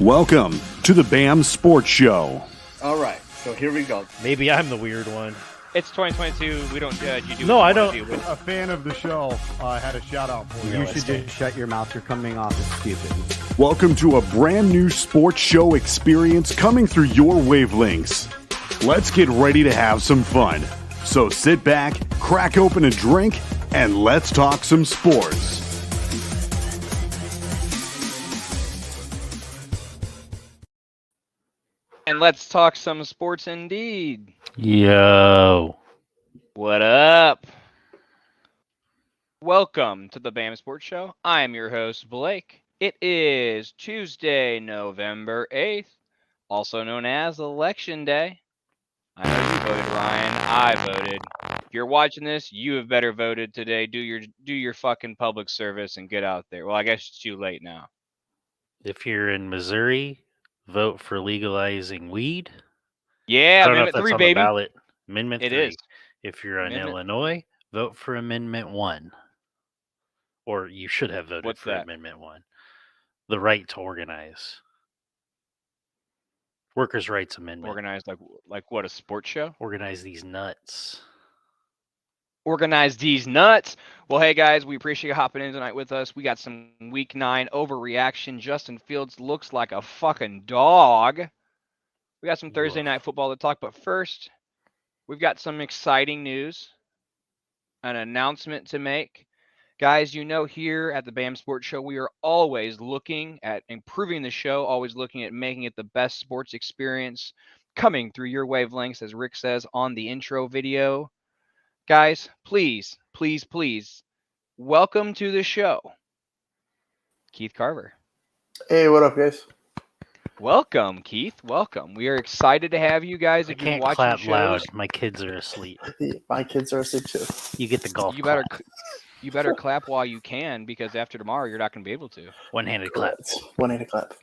Welcome to the BAM Sports Show. All right, so here we go. Maybe I'm the weird one. It's 2022. We don't judge. You do. No, what I you don't. wanna do with it. A fan of the show had a shout out for you. You should just shut your mouth. You're coming off as stupid. Welcome to a brand new sports show experience coming through your wavelengths. Let's get ready to have some fun. So sit back, crack open a drink, and let's talk some sports. And let's talk some sports indeed. Yo. What up? Welcome to the BAM Sports Show. I am your host, Blake. It is Tuesday, November 8th, also known as Election Day. I know you voted, Ryan. I voted. If you're watching this, you have better voted today. Do your fucking public service and get out there. Well, I guess it's too late now. If you're in Missouri, vote for legalizing weed. Yeah, I don't know if Amendment that's 3, on baby. the ballot. Amendment It 3. is. If you're in Amendment- Illinois, vote for Amendment 1. Or you should have voted What's for that? Amendment 1. The right to organize. Workers' Rights Amendment. Organized like what, a sports show? Organize these nuts. Organize these nuts. Well, hey guys, we appreciate you hopping in tonight with us. We got some week 9 overreaction. Justin Fields looks like a fucking dog. We got some Thursday Woof. night football to talk, but first, we've got some exciting news, an announcement to make. Guys, you know, here at the BAM Sports Show, we are always looking at improving the show, always looking at making it the best sports experience coming through your wavelengths, as Rick says on the intro video. Guys, please, please, please, welcome to the show, Keith Carver. Hey, what up, guys? Welcome, Keith. Welcome. We are excited to have you guys. I If you're can't watching clap shows, loud. My kids are asleep. My kids are asleep too. You get the golf you better clap. you better clap while you can, because after tomorrow you're not going to be able to. One-handed clap. One-handed clap.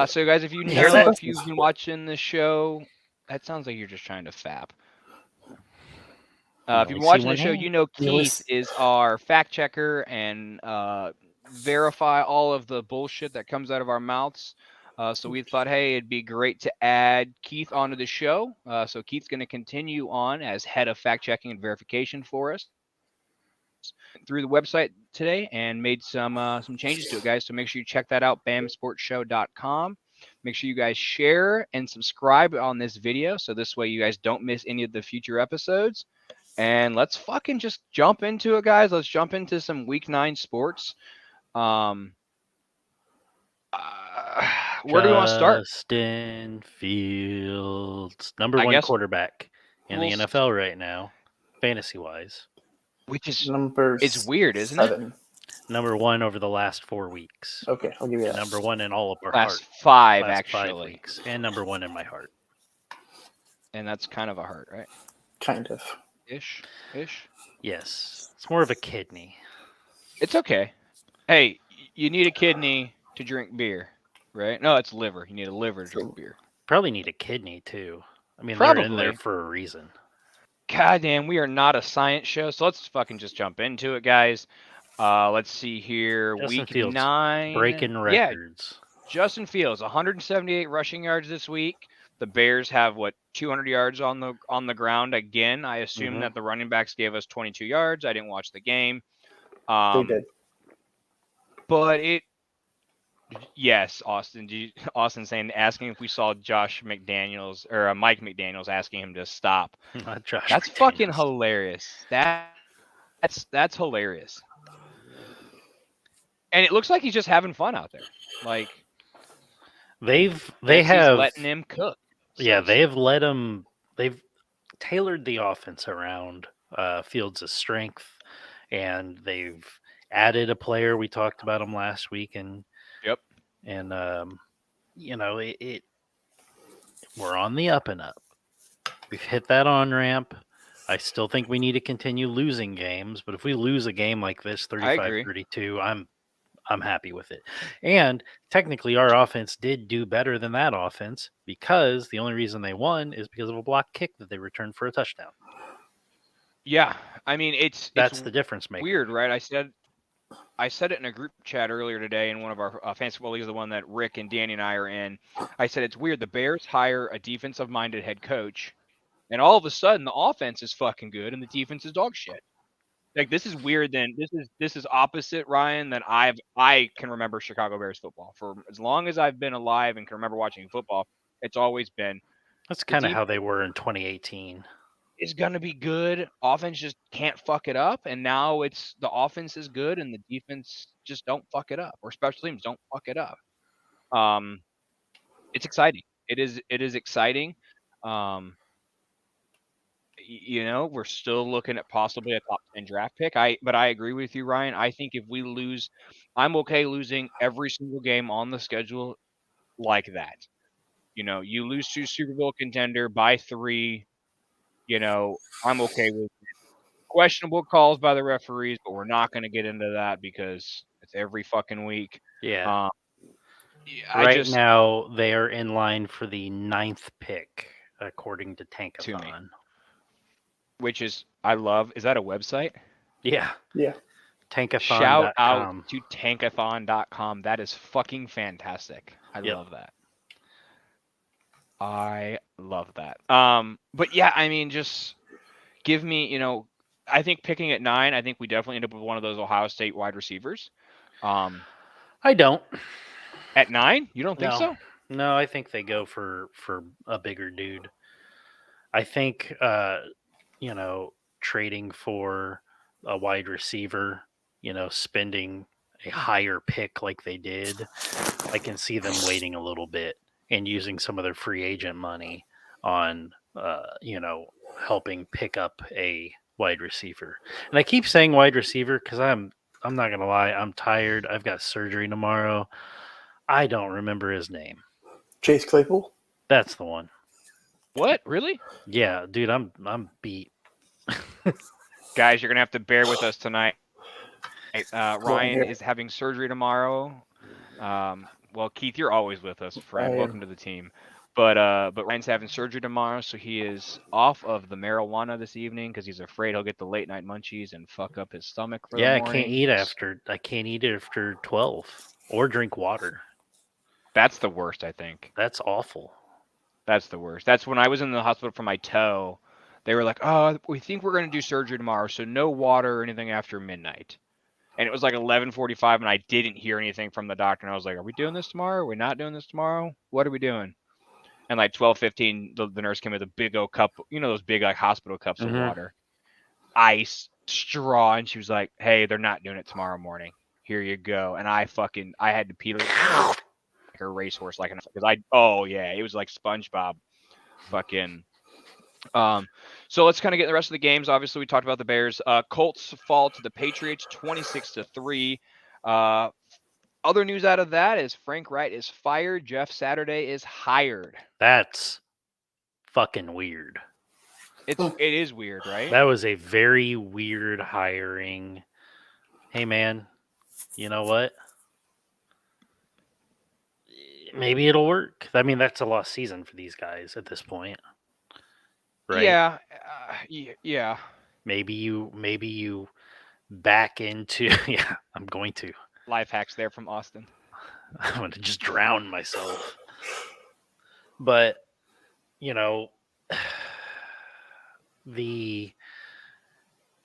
So guys, if you Hear know, that? if you've been watching the show, that sounds like you're just trying to fap. If you've been watching the show, you know Keith is our fact checker and verify all of the bullshit that comes out of our mouths. So we thought, hey, it'd be great to add Keith onto the show. So Keith's going to continue on as head of fact checking and verification for us through the website today, and made some changes to it, guys. So make sure you check that out, bamsportshow.com. Make sure you guys share and subscribe on this video, so this way you guys don't miss any of the future episodes. And let's fucking just jump into it, guys. Let's jump into some week 9 sports. Where do we want to start? Justin Fields, number I one guess quarterback in the we'll NFL right now, fantasy-wise. Which is Number it's weird, isn't it? 7. Number 1 over the last 4 weeks. Okay, I'll give you that. Number 1 in all of our Last heart. 5, Last actually. 5 weeks. And number 1 in my heart. And that's kind of a heart, right? Kind of. Ish. Yes. It's more of a kidney. It's okay. Hey, you need a kidney to drink beer, right? No, it's liver. You need a liver to drink beer. Probably need a kidney, too. I mean, they're in there Probably. for a reason. goddamn, we are not a science show, so let's fucking just jump into it, guys. Let's see here. Justin Week Fields 9. breaking Yeah, records. Justin Fields, 178 rushing yards this week. The Bears have 200 yards on the ground again. I assume that the running backs gave us 22 yards. I didn't watch the game. They did. But yes, Austin. Austin saying asking if we saw Josh McDaniels or Mike McDaniels asking him to stop. Not Josh. That's McDaniels. fucking hilarious. That's hilarious. And it looks like he's just having fun out there. Like They he's have letting him cook. Yeah, they've let him. They've tailored the offense around Fields' strength, and they've added a player. We talked about him last week, and we're on the up and up. We've hit that on ramp. I still think we need to continue losing games, but if we lose a game like this, 35-32, I'm happy with it. And technically our offense did do better than that offense because the only reason they won is because of a block kick that they returned for a touchdown. Yeah. I mean, that's the difference maker. Weird, right? I said it in a group chat earlier today in one of our fantasy football leagues, the one that Rick and Danny and I are in. I said it's weird. The Bears hire a defensive-minded head coach, and all of a sudden the offense is fucking good and the defense is dog shit. Like this is weird. This is opposite, Ryan, than I can remember Chicago Bears football for as long as I've been alive and can remember watching football. It's always been. That's kind of how they were in 2018. Is going to be good. Offense just can't fuck it up, and now it's the offense is good and the defense just don't fuck it up, or special teams don't fuck it up. It's exciting. It is exciting. We're still looking at possibly a top 10 draft pick. But I agree with you, Ryan. I think if we lose, I'm okay losing every single game on the schedule like that. You lose to Super Bowl contender by 3. I'm okay with it. Questionable calls by the referees, but we're not going to get into that because it's every fucking week. Yeah. Now they are in line for the 9th pick, according to Tankathon. Which is, I love. Is that a website? Yeah. Yeah. Tankathon.com. Shout out to tankathon.com. That is fucking fantastic. I love that. I love that. But yeah, I mean, just give me, I think picking at 9, I think we definitely end up with one of those Ohio State wide receivers. I don't. At 9? You don't think so? No, I think they go for a bigger dude. I think, trading for a wide receiver, spending a higher pick like they did, I can see them waiting a little bit and using some of their free agent money on, helping pick up a wide receiver. And I keep saying wide receiver because I'm not going to lie. I'm tired. I've got surgery tomorrow. I don't remember his name. Chase Claypool? That's the one. What? Really? Yeah, dude, I'm beat. Guys, you're going to have to bear with us tonight. Ryan is having surgery tomorrow. Well, Keith, you're always with us, friend. Welcome to the team. But Ryan's having surgery tomorrow, so he is off of the marijuana this evening because he's afraid he'll get the late night munchies and fuck up his stomach for the morning. I can't eat after 12 or drink water. That's the worst, I think. That's awful. That's the worst. That's when I was in the hospital for my toe. They were like, "Oh, we think we're going to do surgery tomorrow, so no water or anything after midnight." And it was like 11:45, and I didn't hear anything from the doctor. And I was like, "Are we doing this tomorrow? Are we not doing this tomorrow? What are we doing?" And like 12:15, the nurse came with a big old cup, those big like hospital cups of water, ice, straw, and she was like, "Hey, they're not doing it tomorrow morning. Here you go." And I had to pee like a racehorse, it was like SpongeBob, fucking. So let's kind of get the rest of the games. Obviously, we talked about the Bears. Colts fall to the Patriots 26-3. Other news out of that is Frank Wright is fired. Jeff Saturday is hired. That's fucking weird. It is weird, right? That was a very weird hiring. Hey, man, you know what? Maybe it'll work. I mean, that's a lost season for these guys at this point. Right? Yeah. Yeah. Maybe you back into yeah, I'm going to. Life hacks there from Austin. I'm going to just drown myself. But, the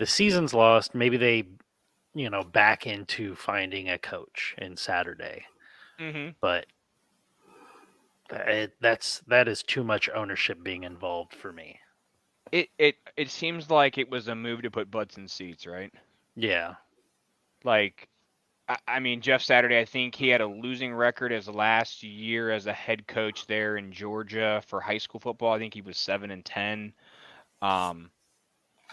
season's lost. Maybe they, back into finding a coach in Saturday. Mm-hmm. But that is too much ownership being involved for me. It seems like it was a move to put butts in seats, right? Yeah. Like, I mean, Jeff Saturday, I think he had a losing record as last year as a head coach there in Georgia for high school football. I think he was 7-10.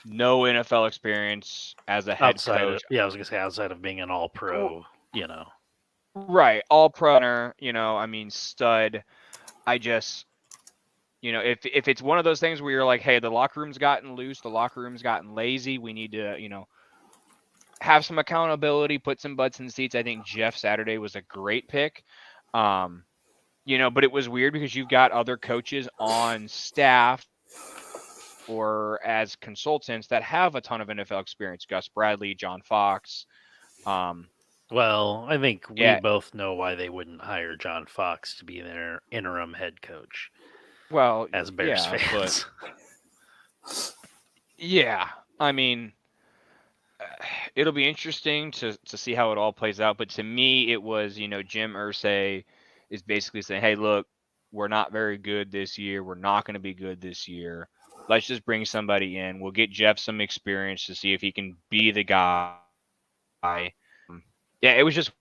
No NFL experience as a head coach. I was gonna say outside of being an all-pro, Right, all pro, I mean, stud. I just, if it's one of those things where you're like, hey, the locker room's gotten loose, the locker room's gotten lazy, we need to, have some accountability, put some butts in seats. I think Jeff Saturday was a great pick. But it was weird because you've got other coaches on staff or as consultants that have a ton of NFL experience. Gus Bradley, John Fox. Well, I think we both know why they wouldn't hire John Fox to be their interim head coach. Well, as Bears fans. Yeah, I mean, it'll be interesting to see how it all plays out. But to me, it was, Jim Irsay is basically saying, hey, look, we're not very good this year. We're not going to be good this year. Let's just bring somebody in. We'll get Jeff some experience to see if he can be the guy. Yeah, it was just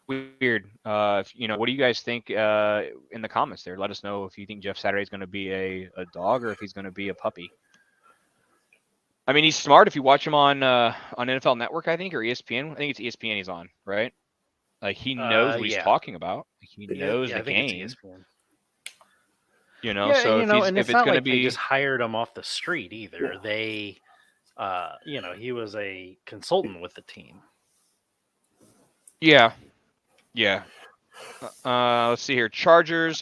weird. What do you guys think in the comments there? Let us know if you think Jeff Saturday is going to be a dog or if he's going to be a puppy. I mean, he's smart. If you watch him on NFL Network, I think, or ESPN. I think it's ESPN he's on, right? Like, he knows what he's talking about. He knows the game. It's ESPN. So if it's going to be, they just hired him off the street either. They, he was a consultant with the team. Yeah. Let's see here. Chargers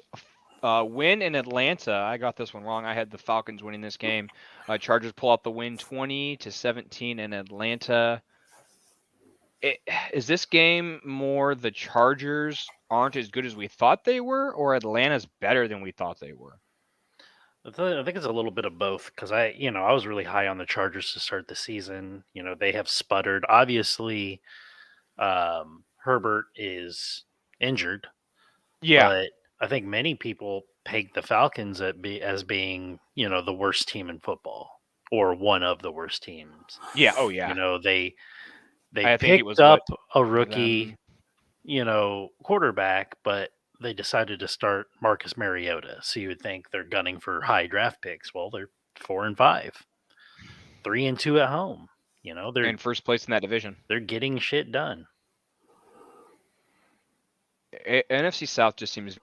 win in Atlanta. I got this one wrong. I had the Falcons winning this game. Chargers pull out the win 20-17 in Atlanta. Is this game more the Chargers aren't as good as we thought they were, or Atlanta's better than we thought they were? I think it's a little bit of both because I was really high on the Chargers to start the season. They have sputtered. Obviously, Herbert is injured. Yeah. But I think many people pegged the Falcons as being, the worst team in football or one of the worst teams. Yeah. Oh, yeah. They picked up a rookie, quarterback, but they decided to start Marcus Mariota. So you would think they're gunning for high draft picks. Well, they're 4-5, 3-2 at home. They're in first place in that division. They're getting shit done. NFC South just seems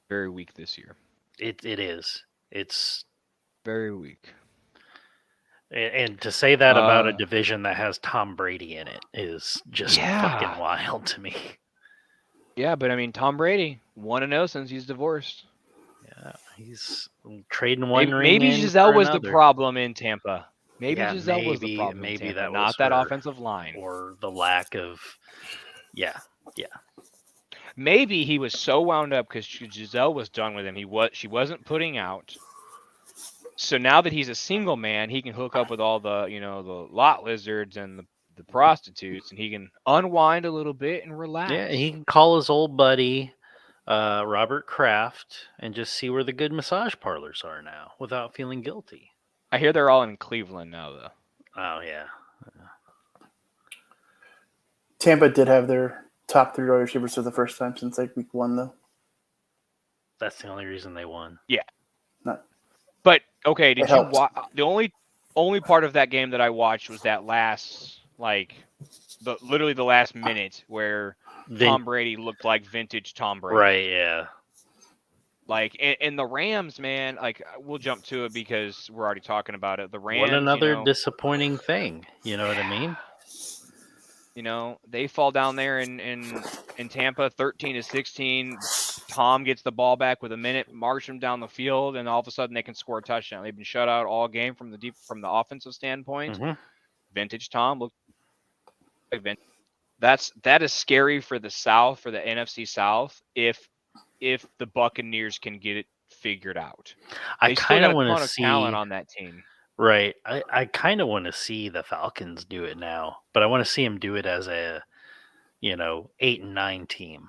very weak this year. It is. It's very weak. And to say that about a division that has Tom Brady in it is just fucking wild to me. Yeah, but I mean, Tom Brady 1-0 since he's divorced. Yeah, he's trading one ring. Maybe Giselle was the problem in Tampa. Maybe Giselle was the problem. Maybe in Tampa, that not was that offensive line or the lack of. Yeah. Maybe he was so wound up because Giselle was done with him. She wasn't putting out. So now that he's a single man, he can hook up with all the the lot lizards and the prostitutes, and he can unwind a little bit and relax. Yeah, he can call his old buddy Robert Kraft and just see where the good massage parlors are now without feeling guilty. I hear they're all in Cleveland now, though. Oh yeah. Tampa did have their top 3 wide receivers for the first time since like week 1, though. That's the only reason they won. Yeah. Not. But okay, did you watch the only part of that game that I watched was that last literally the last minute where Tom Brady looked like vintage Tom Brady. Right, yeah. And the Rams, man, we'll jump to it because we're already talking about it. The Rams, what another disappointing thing, you know what I mean? They fall down there in Tampa 13-16. Tom gets the ball back with a minute, march them down the field, and all of a sudden they can score a touchdown. They've been shut out all game from the offensive standpoint. Mm-hmm. Vintage Tom looked like vintage. That is scary for the South, for the NFC South, if the Buccaneers can get it figured out. I They still kind got of a want ton to of see talent on that team. Right. I kind of want to see the Falcons do it now, but I want to see them do it as a 8-9 team.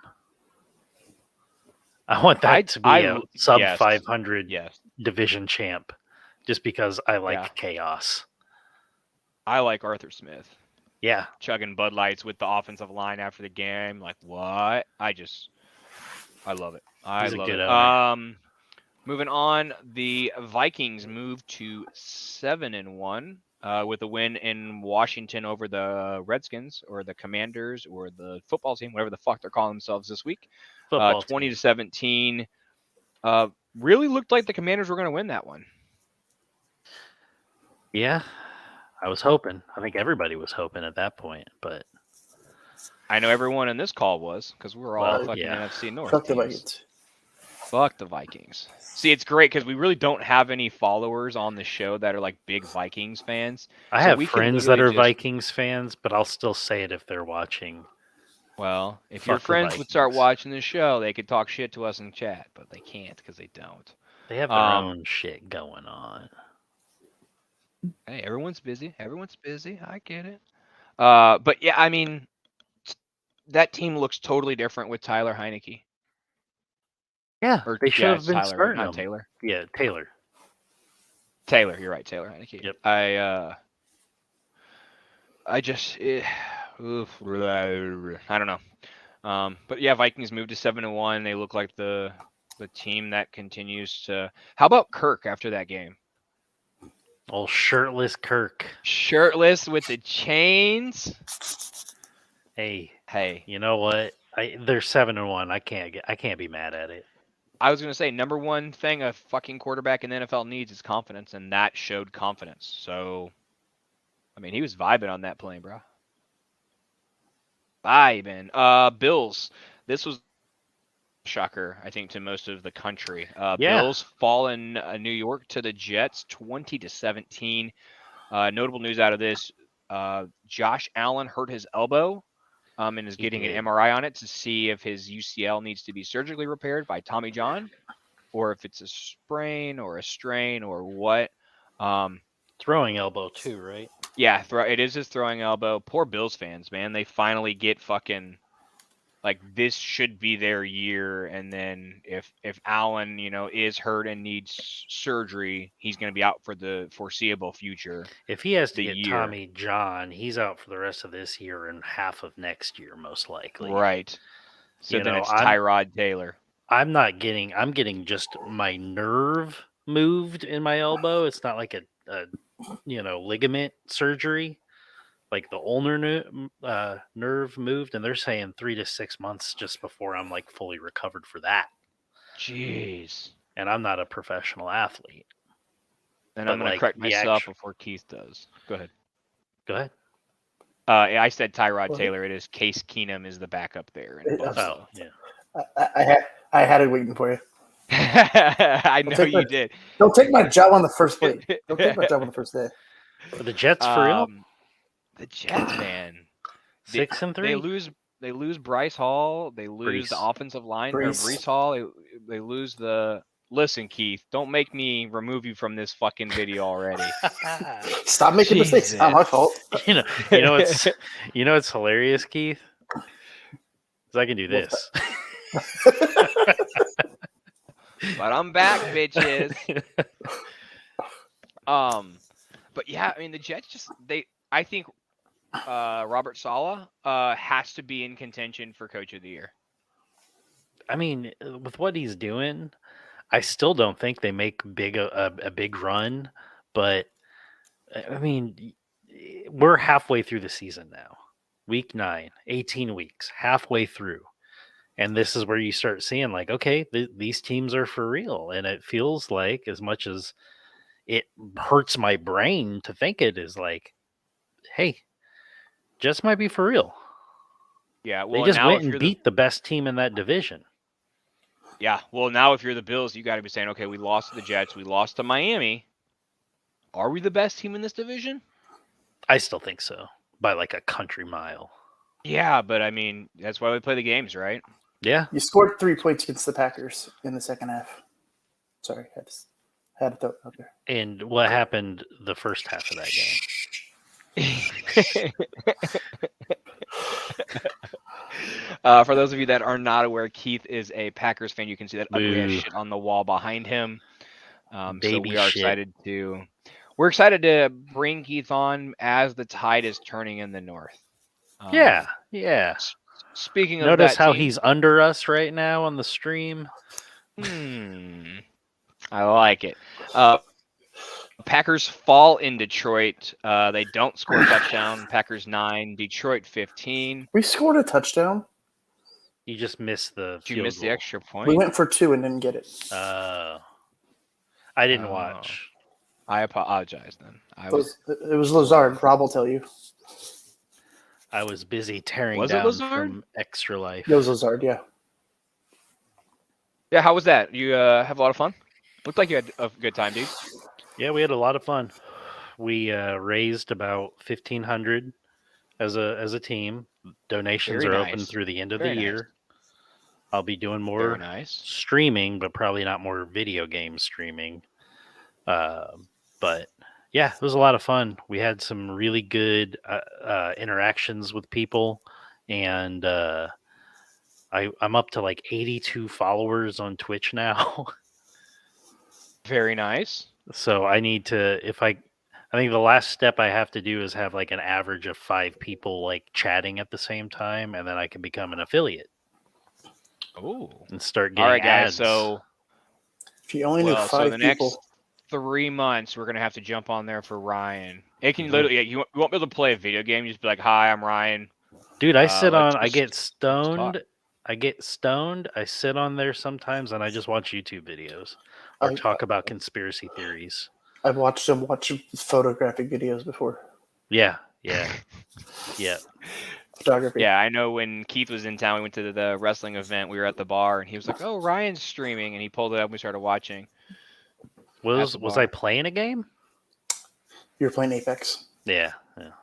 I want that to be a sub 500 division champ, just because I like chaos. I like Arthur Smith. Yeah, chugging Bud Lights with the offensive line after the game. Like, what? I love it. He's a love good it. owner. Moving on, the Vikings moved to 7-1 with a win in Washington over the Redskins or the Commanders or the football team, whatever the fuck they're calling themselves this week. 20-17. Really looked like the Commanders were going to win that one. Yeah, I was hoping. I think everybody was hoping at that point, but I know everyone in this call was, because we were all fucking NFC North. Fuck the Vikings. Fuck the Vikings. See, it's great because we really don't have any followers on the show that are like big Vikings fans. I have friends that are Vikings fans, but I'll still say it if they're watching. Well, if your friends would start watching the show, they could talk shit to us in chat, but they can't because they don't. They have their own shit going on. Hey, everyone's busy. I get it. But yeah, I mean, that team looks totally different with Tyler Heineke. Yeah, they should have been Tyler, starting not him. Taylor. Yeah, Taylor. You're right, Taylor Heineke. Yep. I don't know. But yeah, Vikings moved to 7-1. They look like the team that continues to. How about Kirk after that game? Old shirtless Kirk. Shirtless with the chains. Hey, you know what? They're 7-1. I can't be mad at it. I was gonna say, number one thing a fucking quarterback in the NFL needs is confidence, and that showed confidence. So, I mean, he was vibing on that plane, bro. Vibing. Bills. This was a shocker, I think, to most of the country. Bills fall in New York to the Jets, 20-17. Notable news out of this: Josh Allen hurt his elbow. And is getting an MRI on it to see if his UCL needs to be surgically repaired by Tommy John, or if it's a sprain or a strain or what. Throwing elbow too, right? Yeah, it is his throwing elbow. Poor Bills fans, man. They finally get fucking like this should be their year, and then if Allen, is hurt and needs surgery, he's going to be out for the foreseeable future. If he has to get Tommy John, he's out for the rest of this year and half of next year, most likely. Right. So then it's Tyrod Taylor. I'm getting just my nerve moved in my elbow. It's not like a ligament surgery. Like the ulnar nerve moved, and they're saying 3 to 6 months just before I'm like fully recovered for that. Jeez. And I'm not a professional athlete. And I'm going to correct myself before Keith does. Go ahead. I said Tyrod Taylor. It is Case Keenum is the backup there. I had it waiting for you. I know you did. Don't take my job on the first play. Don't take my job on the first day. Are the Jets for real? The Jets, man. 6-3. They lose Bryce Hall. They lose the offensive line. Breece Hall. They lose the. Listen, Keith, don't make me remove you from this fucking video already. Stop making mistakes. It's not my fault. It's hilarious, Keith. Because I can do this. But I'm back, bitches. But yeah, I mean the Jets I think Robert Saleh has to be in contention for Coach of the Year. I mean, with what he's doing, I still don't think they make a big run, but I mean, we're halfway through the season now. Week 9, 18 weeks, halfway through. And this is where you start seeing like, okay, these teams are for real. And it feels like, as much as it hurts my brain to think it, is like, hey, Jets might be for real. Yeah, well, they just went and beat the best team in that division. Yeah. Well, now if you're the Bills, you got to be saying, okay, we lost to the Jets, we lost to Miami. Are we the best team in this division? I still think so, by like a country mile. Yeah, but I mean, that's why we play the games, right? Yeah. You scored 3 points against the Packers in the second half. Sorry, had to throw it out there. And what happened the first half of that game? For those of you that are not aware, Keith is a Packers fan. You can see that ugly ass Boo. shit on the wall behind him. So Baby we are shit. we're excited to bring Keith on as the tide is turning in the north. Yeah. Speaking of Notice that how team, he's under us right now on the stream. I like it. Packers fall in Detroit. They don't score a touchdown. Packers 9, Detroit 15. We scored a touchdown. You just missed the Did you field miss goal. the extra point? We went for 2 and didn't get it. I didn't watch. I apologize then. It was Lazard. Rob will tell you. I was busy tearing Was it down Lazard? from Extra Life. It was Lazard, yeah. Yeah, how was that? You have a lot of fun? Looked like you had a good time, dude. Yeah, we had a lot of fun. We raised about $1,500 as a team. Donations Very are nice. open through the end of Very the nice. year. I'll be doing Very more nice. streaming, but probably not more video game streaming. But yeah, it was a lot of fun. We had some really good interactions with people, and I'm up to like 82 followers on Twitch now. Very nice. So I need to, I think the last step I have to do is have like an average of 5 people like chatting at the same time, and then I can become an affiliate. Ooh. And start getting All right, guys. ads. So, If you only knew 5 so the people. next 3 months, we're gonna have to jump on there for Ryan. It can literally, you won't be able to play a video game. You just be like, "Hi, I'm Ryan." Dude, I sit on. I let's get talk. stoned. I sit on there sometimes, and I just watch YouTube videos or talk about conspiracy theories. I've watched him watch photographic videos before. Yeah. Photography. Yeah, I know when Keith was in town, we went to the wrestling event. We were at the bar, and he was like, "Oh, Ryan's streaming," and he pulled it up. And we started watching. Was bar. I playing a game? You were playing Apex. Yeah,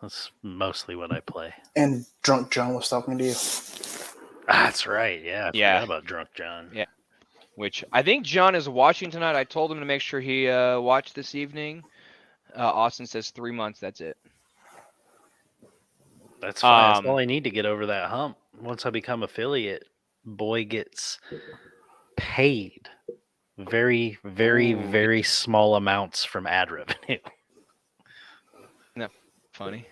that's mostly what I play. And Drunk John was talking to you. That's right. Yeah, I forgot about Drunk John. Yeah, which I think John is watching tonight. I told him to make sure he watched this evening. Austin says 3 months. That's it. That's fine. That's all I need to get over that hump. Once I become affiliate, boy gets paid very, very, very small amounts from ad revenue. Isn't that funny?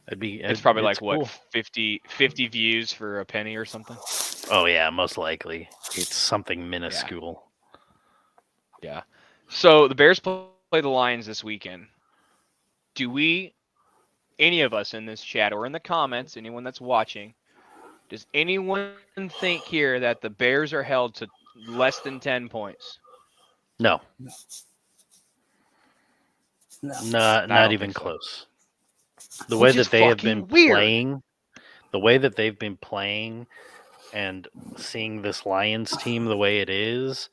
It's probably like cool. what 50 views for a penny or something. Oh yeah, most likely. It's something minuscule. Yeah. So the Bears play the Lions this weekend. Do we, any of us in this chat or in the comments, anyone that's watching, does anyone think here that the Bears are held to less than 10 points? No. No. Not even close. The way that they have been playing, and seeing this Lions team the way it is,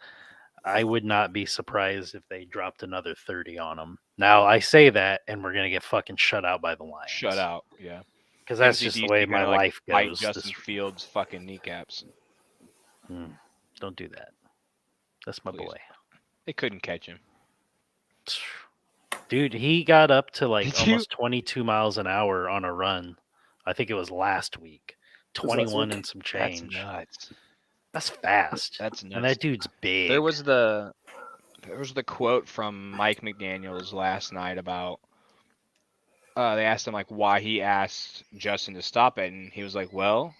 I would not be surprised if they dropped another 30 on them. Now, I say that, and we're going to get fucking shut out by the Lions. Shut out, yeah. Because that's just the way my life Bite goes. Justin Fields' fucking kneecaps. Don't do that. That's my boy. They couldn't catch him. Dude, he got up to like almost 22 miles an hour on a run. I think it was last week. 21 and some change. That's nuts. That's fast. That's nuts. And that dude's big. There was the quote from Mike McDaniels last night about they asked him like why he asked Justin to stop it, and he was like, "Well,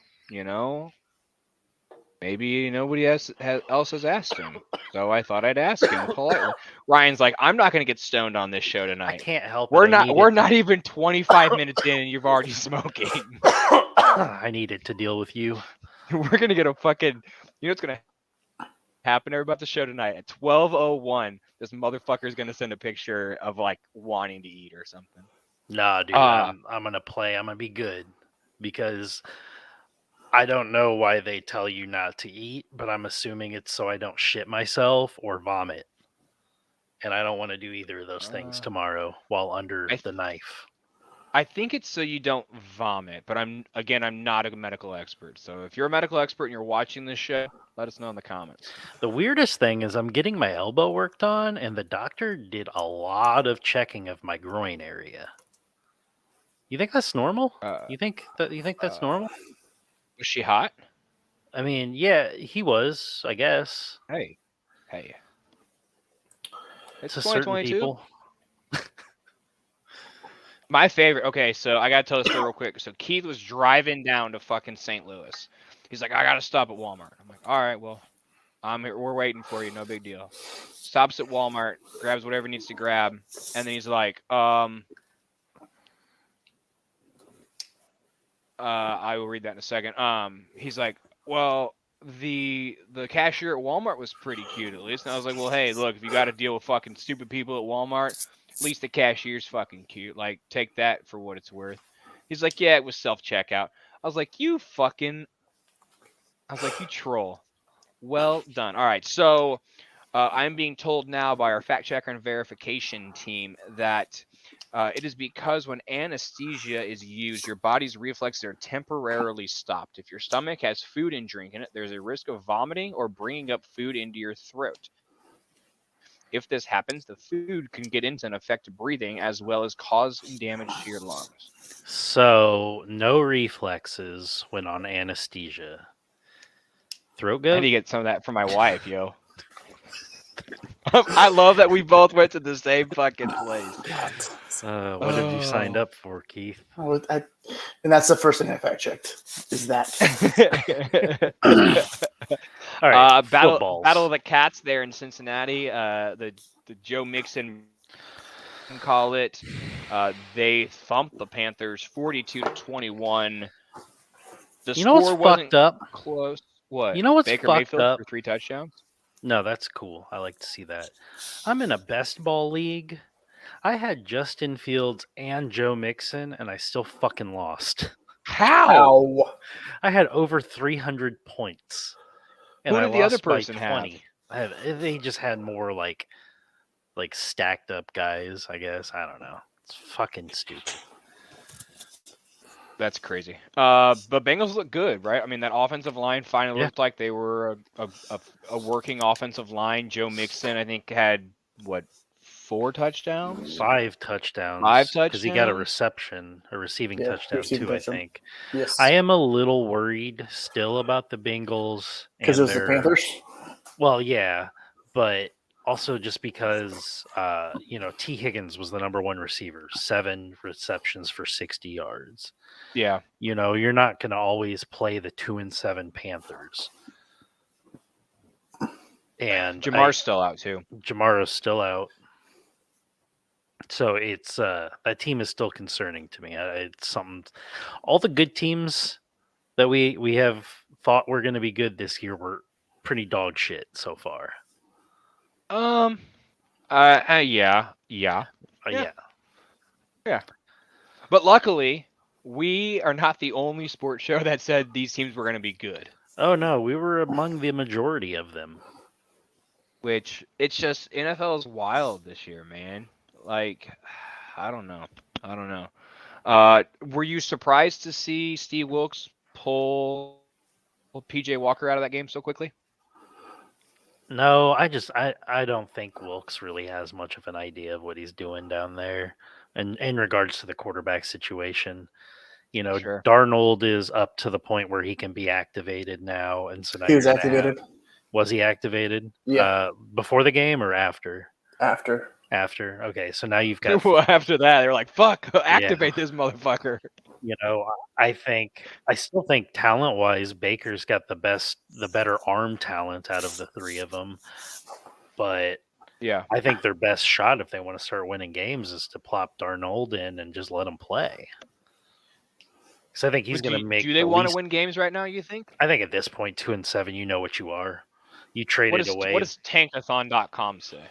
maybe nobody else has asked him, so I thought I'd ask him politely." Ryan's like, "I'm not gonna get stoned on this show tonight. I can't help it. We're not even 25 minutes in, and you've already smoking." I needed to deal with you. We're gonna get a fucking. What's gonna happen? Everybody at the show tonight at 12:01. This motherfucker's gonna send a picture of like wanting to eat or something. Nah, dude, I'm gonna play. I'm gonna be good because I don't know why they tell you not to eat, but I'm assuming it's so I don't shit myself or vomit. And I don't want to do either of those things tomorrow while under the knife. I think it's so you don't vomit, but I'm not a medical expert. So if you're a medical expert and you're watching this show, let us know in the comments. The weirdest thing is I'm getting my elbow worked on, and the doctor did a lot of checking of my groin area. You think that's normal? You think that's normal? Was she hot? I mean, yeah, he was, I guess. Hey. It's To certain 2022. people. My favorite. Okay, so I gotta tell this story real quick. So Keith was driving down to fucking St. Louis. He's like, I gotta stop at Walmart. I'm like, all right, well, I'm here. We're waiting for you. No big deal. Stops at Walmart, grabs whatever he needs to grab, and then he's like, I will read that in a second. He's like, well, the cashier at Walmart was pretty cute at least. And I was like, well, hey, look, if you got to deal with fucking stupid people at Walmart, at least the cashier's fucking cute. Like, take that for what it's worth. He's like, yeah, it was self-checkout. I was like, you troll. Well done. All right, so I'm being told now by our fact checker and verification team that it is because when anesthesia is used, your body's reflexes are temporarily stopped. If your stomach has food and drink in it, there's a risk of vomiting or bringing up food into your throat. If this happens, the food can get into and affect breathing as well as causing damage to your lungs. So, no reflexes when on anesthesia. Throat I goat? need to get some of that for my wife, yo. I love that we both went to the same fucking place. What have you signed up for, Keith? And that's the first thing I fact checked. Is that All right, Battle of the Cats there in Cincinnati. The Joe Mixon call it. They thumped the Panthers 42-21. The You know what's score wasn't fucked up? close. What? You know what's Baker fucked Mayfield up? for 3 touchdowns? No, that's cool. I like to see that. I'm in a best ball league. I had Justin Fields and Joe Mixon, and I still fucking lost. how? I had over 300 points. And Who I did the other lost by person have? 20. They just had more like stacked up guys, I guess. I don't know. It's fucking stupid. That's crazy. But Bengals look good, right? I mean, that offensive line finally looked like they were a working offensive line. Joe Mixon, I think, had, 4 touchdowns? 5 touchdowns. 5 touchdowns? Because he got a receiving touchdown too, I think. Yes. I am a little worried still about the Bengals. Because it was the Panthers? Well, yeah, but also just because, T. Higgins was the number 1 receiver, 7 receptions for 60 yards. Yeah. You're not going to always play the 2-7 Panthers. And Jamar's still out too. Jamara's still out. So it's that team is still concerning to me. It's something. All the good teams that we have thought were going to be good this year were pretty dog shit so far. Yeah. But luckily, we are not the only sports show that said these teams were going to be good. Oh no, we were among the majority of them. Which it's just NFL is wild this year, man. Like, I don't know. Were you surprised to see Steve Wilkes pull PJ Walker out of that game so quickly? No, I don't think Wilkes really has much of an idea of what he's doing down there, and in regards to the quarterback situation. Sure. Darnold is up to the point where he can be activated now, and so now He was activated. Was he activated? Yeah. Before the game or after? After. Okay, so now you've got. Well, after that, they're like, "Fuck, activate this motherfucker." I still think talent-wise, Baker's got the better arm talent out of the 3 of them, but yeah, I think their best shot if they want to start winning games is to plop Darnold in and just let him play. Because I think he's going to make. Do they want to win games right now? You think? I think at this point, 2-7, you know what you are. You traded away. What does Tankathon.com say?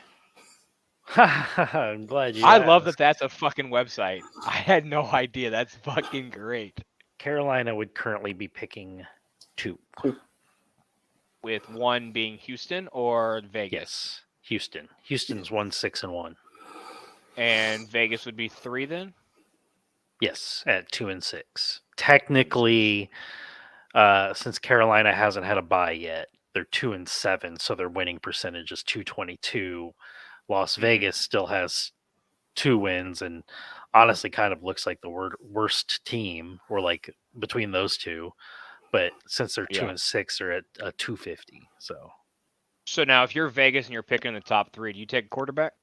I'm glad you. I love that that's a fucking website. I had no idea. That's fucking great. Carolina would currently be picking 2. With one being Houston or Vegas? Yes, Houston. Houston's 1-6-1. And Vegas would be 3 then? Yes, at 2-6. Technically, since Carolina hasn't had a bye yet, they're 2-7, so their winning percentage is .222. Las Vegas still has 2 wins, and honestly, kind of looks like the worst team, or like between those two. But since they're 2-6, they're at a .250. So now, if you're Vegas and you're picking the top 3, do you take a quarterback?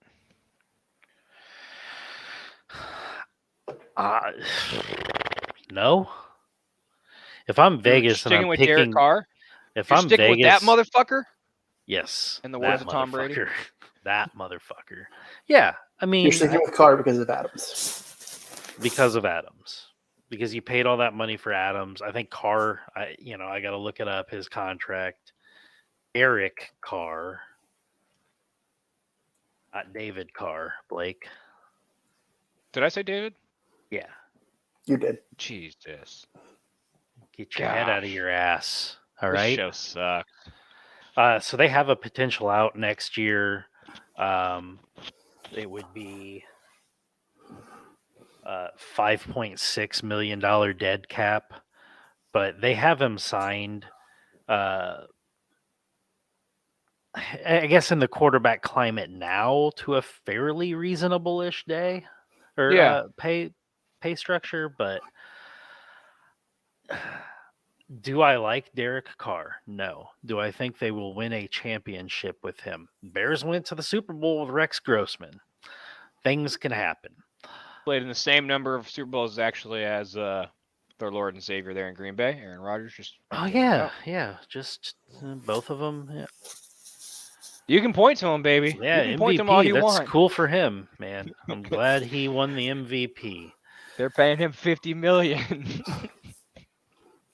No. If I'm Vegas and I'm with picking Derek Carr, if you're I'm sticking Vegas, with that motherfucker. Yes, in the words of Tom Brady, that motherfucker. Yeah, I mean, you're sticking with Carr because of Adams. Because of Adams, because you paid all that money for Adams. I think Carr. I got to look it up. His contract. Eric Carr, not David Carr. Blake. Did I say David? Yeah, you did. Jesus. Get your head out of your ass. All This right. show sucks. So they have a potential out next year. It would be $5.6 million dead cap, but they have him signed. I guess in the quarterback climate now to a fairly reasonable-ish day or pay structure, but do I like Derek Carr? No. Do I think they will win a championship with him? Bears went to the Super Bowl with Rex Grossman. Things can happen. Played in the same number of Super Bowls actually as their Lord and Savior there in Green Bay, Aaron Rodgers. Just both of them. Yeah. You can point to him, baby. Yeah, you can MVP. point to him all you That's want. cool for him, man. I'm glad he won the MVP. They're paying him $50 million.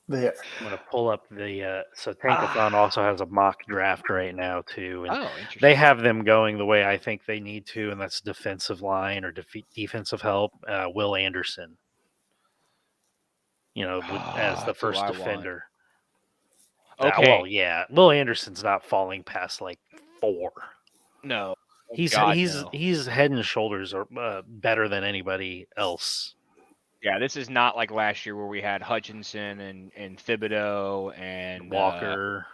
There. I'm gonna pull up the so Tankathon also has a mock draft right now too, and interesting. they have them going the way I think they need to, and that's defensive line or defensive help. Will Anderson, as the first defender. Okay. Will Anderson's not falling past like 4. No, he's head and shoulders better than anybody else. Yeah, this is not like last year where we had Hutchinson and Thibodeau and Walker.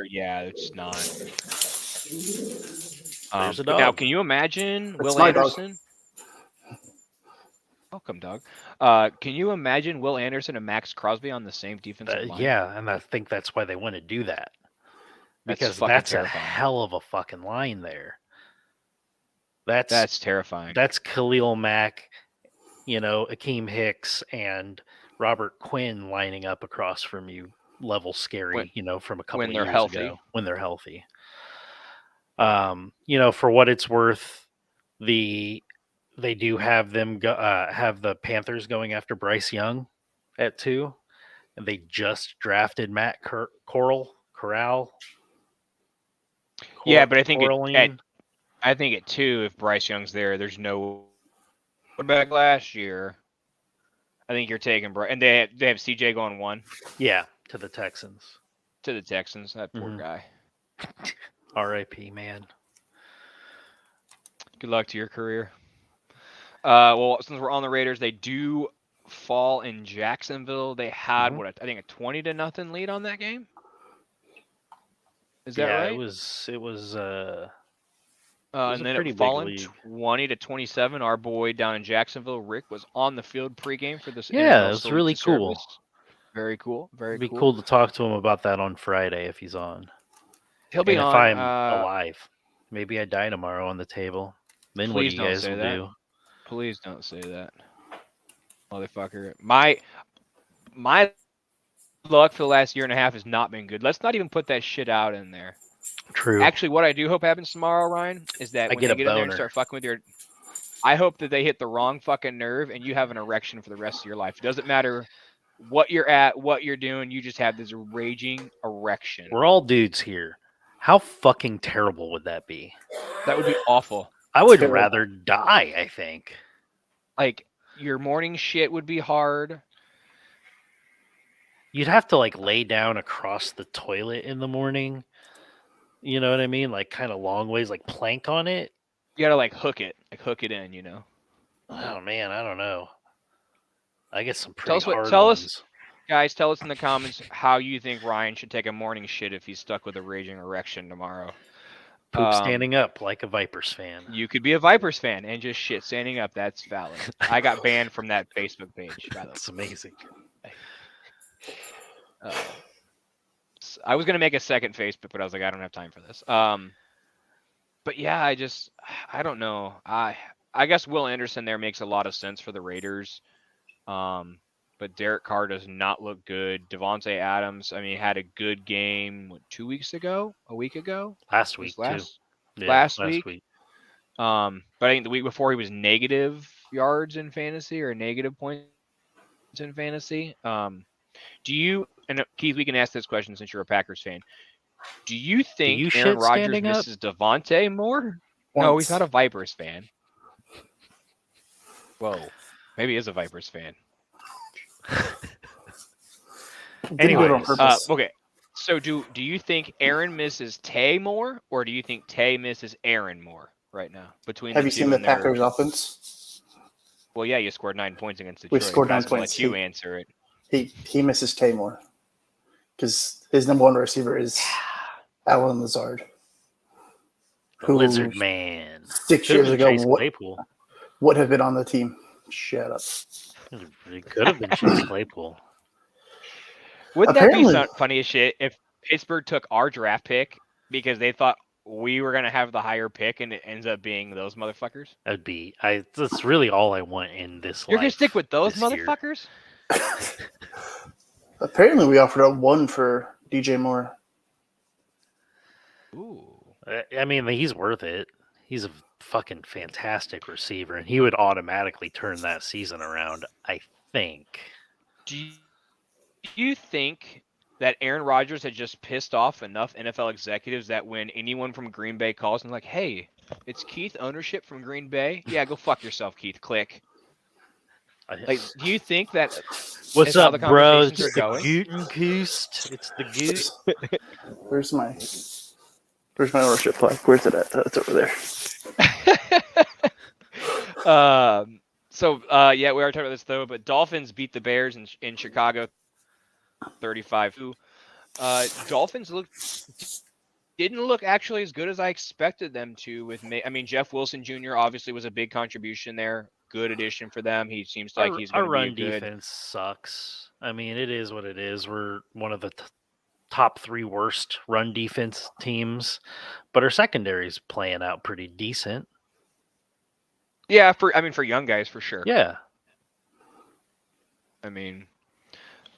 Yeah, it's not. There's a dog. Now, can you imagine Will Anderson? Welcome, dog. Can you imagine Will Anderson and Max Crosby on the same defensive line? Yeah, and I think that's why they want to do that. Because that's terrifying. A hell of a fucking line there. That's terrifying. That's Khalil Mack, Akeem Hicks and Robert Quinn lining up across from you, level scary, from a couple of years ago when they're healthy. For what it's worth, they do have them have the Panthers going after Bryce Young at 2, and they just drafted Matt Corral. Yeah, but I think at 2, if Bryce Young's there, there's no quarterback last year. I think you're taking Bryce, and they have CJ going 1. Yeah, to the Texans. That poor guy. R.I.P. man. Good luck to your career. Well, since we're on the Raiders, they do fall in Jacksonville. They had I think a 20-0 lead on that game. Is that right? It was. And then it fallen 20-27. Our boy down in Jacksonville, Rick, was on the field pregame for this. Yeah, it's really cool. Very cool. It'd be cool to talk to him about that on Friday if he's on. He'll be on. If I'm alive, maybe I die tomorrow on the table. Then what do you guys will do? Please don't say that, motherfucker. My luck for the last year and a half has not been good. Let's not even put that shit out in there. True. Actually, what I do hope happens tomorrow, Ryan, is that when you get in there and start fucking with I hope that they hit the wrong fucking nerve and you have an erection for the rest of your life. It doesn't matter what you're at, what you're doing. You just have this raging erection. We're all dudes here. How fucking terrible would that be? That would be awful. I would rather die, I think. Like, your morning shit would be hard. You'd have to like lay down across the toilet in the morning. You know what I mean? Like kind of long ways, like plank on it. You gotta like hook it in, Oh man, I don't know. I get some Tell pretty us what. hard Tell us, ones. guys. Tell us in the comments how you think Ryan should take a morning shit if he's stuck with a raging erection tomorrow. Poop standing up like a Vipers fan. You could be a Vipers fan and just shit standing up. That's valid. I got banned from that Facebook page. By the way. That's amazing. I was gonna make a second Facebook, but I was like, I don't have time for this. But yeah, I don't know. I guess Will Anderson there makes a lot of sense for the Raiders. But Derek Carr does not look good. Devontae Adams, I mean, had a good game 2 weeks ago, a week ago, last week too. Yeah, last week. But I think the week before he was negative yards in fantasy or negative points in fantasy. Do you, and Keith, we can ask this question since you're a Packers fan. Do you think Aaron Rodgers misses Devontae more? No, he's not a Vipers fan. Whoa, maybe he is a Vipers fan. Anyway, okay. So do you think Aaron misses Tay more, or do you think Tay misses Aaron more right now? Have you seen the Packers offense? Well, yeah, you scored 9 points against Detroit. We scored 9 points. Let you answer it. He misses Tay more because his number one receiver is Allen Lazard, the Lizard Man. 6 years ago would have been on the team. Shut up. It could have been Chase Claypool. Wouldn't that be funny as shit if Pittsburgh took our draft pick because they thought we were going to have the higher pick and it ends up being those motherfuckers? That's really all I want in this life. You're going to stick with those motherfuckers? Apparently we offered up 1 for DJ Moore. Ooh. I mean, he's worth it. He's a fucking fantastic receiver, and he would automatically turn that season around, I think. Do you think that Aaron Rodgers had just pissed off enough NFL executives that when anyone from Green Bay calls and like, hey, it's Keith ownership from Green Bay? Yeah, go fuck yourself, Keith. Click. Like, do you think that? What's up, bro? It's the Gutenkoost. It's the Goot. Where's my ownership plaque? Where's it at? It's over there. Yeah, we are talking about this though, but Dolphins beat the Bears in Chicago 35-2. Dolphins didn't look actually as good as I expected them to. I mean, Jeff Wilson Jr. obviously was a big contribution there. Good addition for them. He seems like he's going to be Our run defense sucks. I mean, it is what it is. We're one of the top 3 worst run defense teams, but our secondary's playing out pretty decent. Yeah, for young guys, for sure. Yeah. I mean,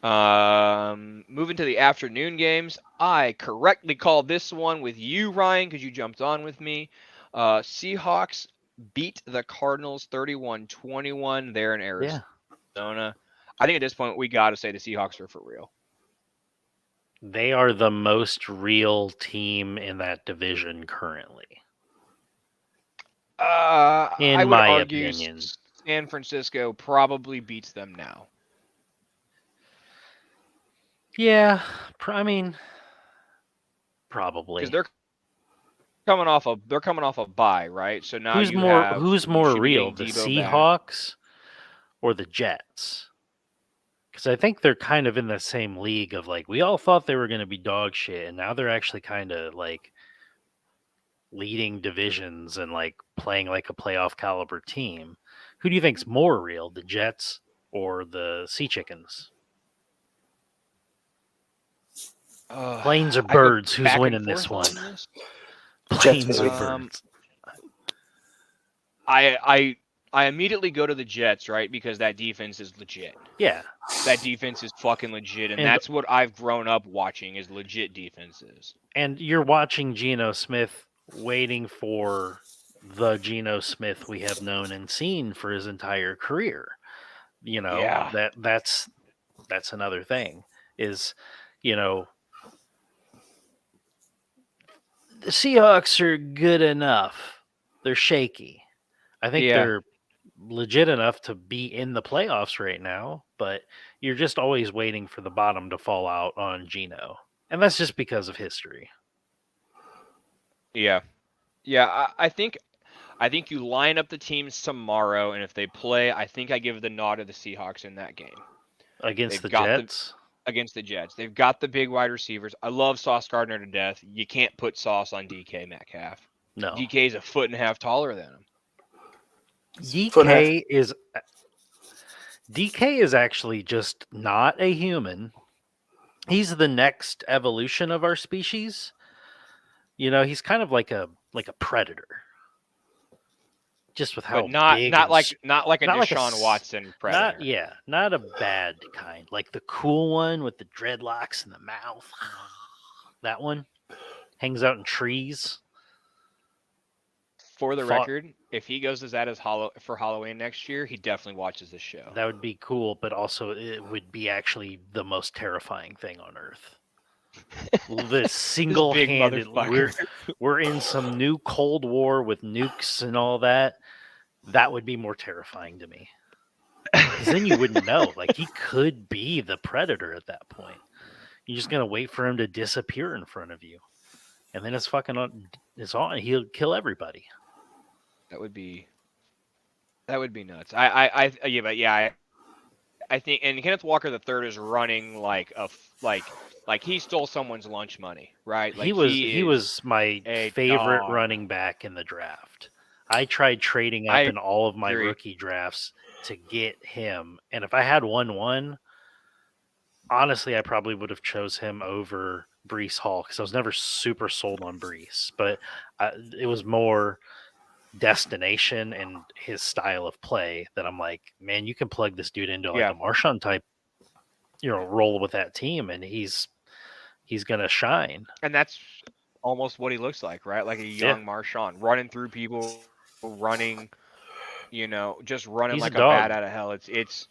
moving to the afternoon games, I correctly called this one with you, Ryan, because you jumped on with me. Seahawks beat the Cardinals 31-21 there in Arizona. Yeah. I think at this point we got to say the Seahawks are for real. They are the most real team in that division currently. In my opinion, San Francisco probably beats them now. Yeah, I mean, probably because they're coming off a bye, right? So now who's more real, the Seahawks or the Jets? Because I think they're kind of in the same league of like we all thought they were going to be dog shit, and now they're actually kind of like leading divisions and like playing like a playoff caliber team. Who do you think's more real, the Jets or the Sea Chickens? Planes or birds? Who's winning this one? Planes or birds? I immediately go to the Jets, right? Because that defense is legit. Yeah. That defense is fucking legit, and that's what I've grown up watching is legit defenses. And you're watching Geno Smith waiting for the Geno Smith we have known and seen for his entire career. You know, that's another thing is, you know, the Seahawks are good enough. They're shaky. I think they're legit enough to be in the playoffs right now, but you're just always waiting for the bottom to fall out on Geno. And that's just because of history. Yeah. I think you line up the teams tomorrow, and if they play, I think I give the nod to the Seahawks in that game. Against They've the got Jets? Against the Jets. They've got the big wide receivers. I love Sauce Gardner to death. You can't put Sauce on DK Metcalf. No. DK is a foot and a half taller than him. DK is actually just not a human. He's the next evolution of our species. You know, he's kind of like a predator. Just with how But not big like a not like a Deshaun Watson predator. Not a bad kind. Like the cool one with the dreadlocks and the mouth. That one hangs out in trees. For the record, if he goes as that as for Halloween next year, he definitely watches this show. That would be cool, but also it would be actually the most terrifying thing on earth. The single-handed, we're in some new Cold War with nukes and all that. That would be more terrifying to me. Because then you wouldn't know. Like, he could be the predator at that point. You're just gonna wait for him to disappear in front of you, and then it's fucking on. It's on. He'll kill everybody. That would be nuts. I think, and Kenneth Walker III is running like he stole someone's lunch money, right? Like he was my favorite running back in the draft. I tried trading up in all of my rookie drafts to get him, and if I had 1-1, honestly, I probably would have chose him over Breece Hall because I was never super sold on Breece, but it was more destination and his style of play that I'm like, man, you can plug this dude into like a Marshawn type, role with that team, and he's gonna shine. And that's almost what he looks like, right? Like a young Marshawn, running through people, running, just running like a bat out of hell. It's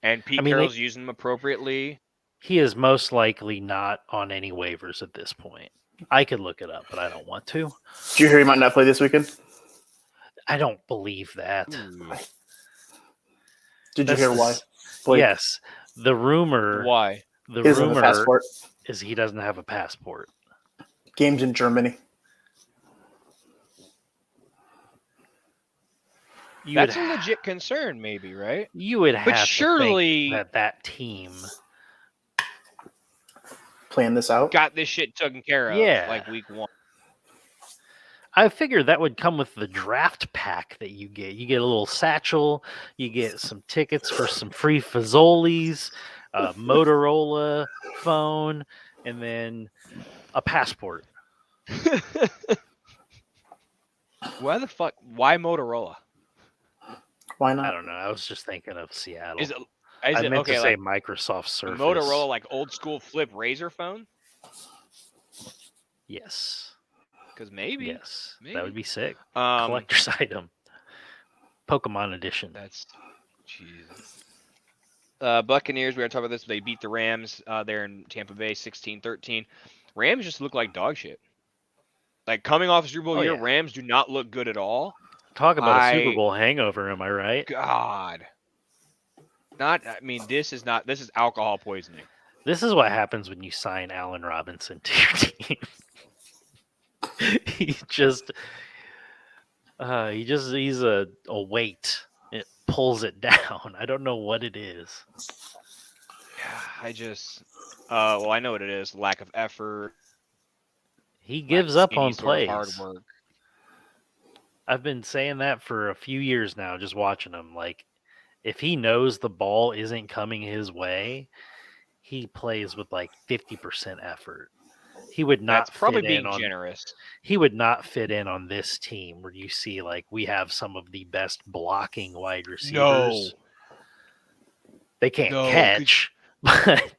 And Pete Carroll's using him appropriately. He is most likely not on any waivers at this point. I could look it up, but I don't want to. Did you hear he might not play this weekend? I don't believe that. Did you hear why? Yes. The rumor. Why? The rumor is he doesn't have a passport. Games in Germany. That's a legit concern, maybe, right? You would have to think that team plan this out, got this shit taken care of, like week 1. I figured that would come with the draft pack that you get. You get a little satchel, you get some tickets for some free Fazoli's, a Motorola phone, and then a passport. Why Motorola? Why not? I don't know. I was just thinking of Seattle. I meant to say Microsoft Surface. Motorola, like old school flip razor phone? Yes. Because maybe. Yes. That would be sick. Collector's item. Pokemon edition. That's Jesus. Buccaneers, we were talking about this. They beat the Rams there in Tampa Bay 16-13. Rams just look like dog shit. Like coming off a Super Bowl year, Rams do not look good at all. Talk about a Super Bowl hangover, am I right? God. This is alcohol poisoning. This is what happens when you sign Allen Robinson to your team. He's a weight. It pulls it down. I don't know what it is. I know what it is. Lack of effort. He gives up on plays. Hard work. I've been saying that for a few years now, just watching him. Like, if he knows the ball isn't coming his way, he plays with like 50% effort. He would not. That's probably being generous. He would not fit in on this team where you see like we have some of the best blocking wide receivers. No. They can't catch. But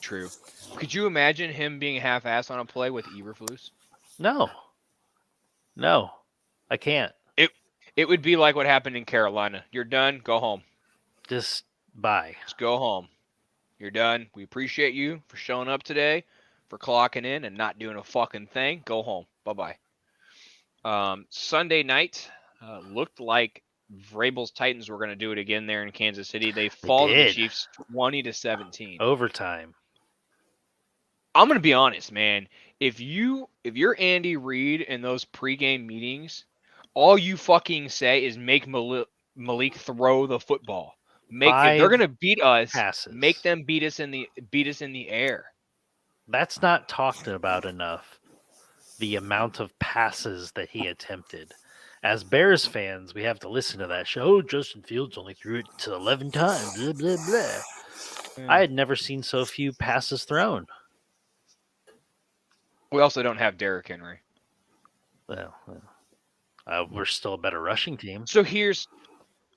true. Could you imagine him being half-assed on a play with Eberflus? No, I can't. It would be like what happened in Carolina. You're done. Go home. Just bye. Just go home. You're done. We appreciate you for showing up today, for clocking in and not doing a fucking thing. Go home. Bye-bye. Sunday night looked like Vrabel's Titans were going to do it again there in Kansas City. They fall to the did. Chiefs 20-17. Overtime. I'm going to be honest, man. If you're Andy Reid in those pregame meetings, all you fucking say is make Malik throw the football. If they're 5 going to beat us, passes. make them beat us in the air. That's not talked about enough. The amount of passes that he attempted. As Bears fans, we have to listen to that show. Oh, Justin Fields only threw it to 11 times. Blah, blah, blah. I had never seen so few passes thrown. We also don't have Derrick Henry. Well, we're still a better rushing team. So here's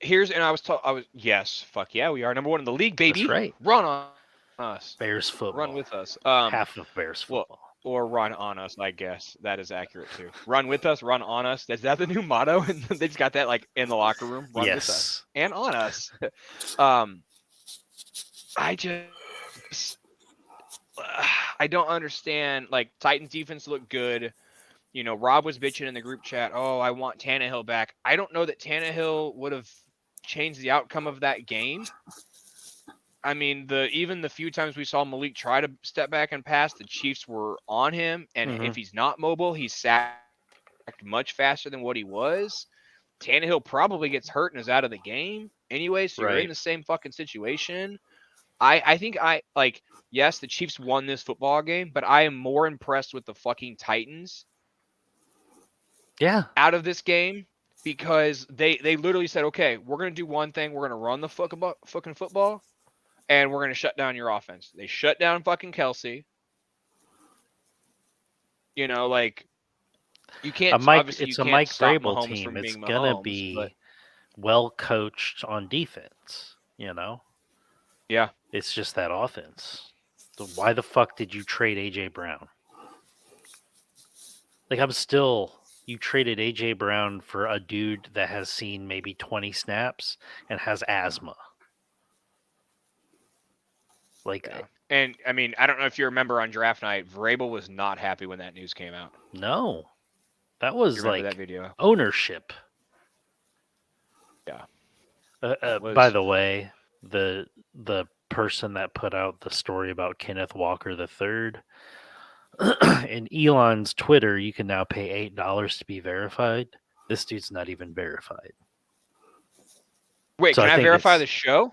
and I was yes, fuck yeah, we are number 1 in the league, baby. That's right. Run on us. Bears football. Run with us. Half of Bears football. Or run on us, I guess. That is accurate too. Run with us, run on us. Is that the new motto? And they just got that like in the locker room. Run with us and on us. I don't understand. Like, Titans defense looked good. You know, Rob was bitching in the group chat, oh, I want Tannehill back. I don't know that Tannehill would have changed the outcome of that game. I mean, even the few times we saw Malik try to step back and pass, the Chiefs were on him. And if he's not mobile, he's sacked much faster than what he was. Tannehill probably gets hurt and is out of the game anyway, so you're in the same fucking situation. I think yes, the Chiefs won this football game, but I am more impressed with the fucking Titans out of this game because they literally said, okay, we're going to do one thing. We're going to run the fucking football, and we're going to shut down your offense. They shut down fucking Kelsey. You know, like, you can't. It's a Mike Vrabel team. It's going to be well coached on defense, you know? Yeah. It's just that offense. So why the fuck did you trade A.J. Brown? Like, you traded A.J. Brown for a dude that has seen maybe 20 snaps and has asthma. Like, and I mean, I don't know if you remember on draft night, Vrabel was not happy when that news came out. No, that was like that video. Ownership. Yeah. By the way, the person that put out the story about Kenneth Walker III in Elon's Twitter, you can now pay $8 to be verified. This dude's not even verified. Wait, so can I verify the show?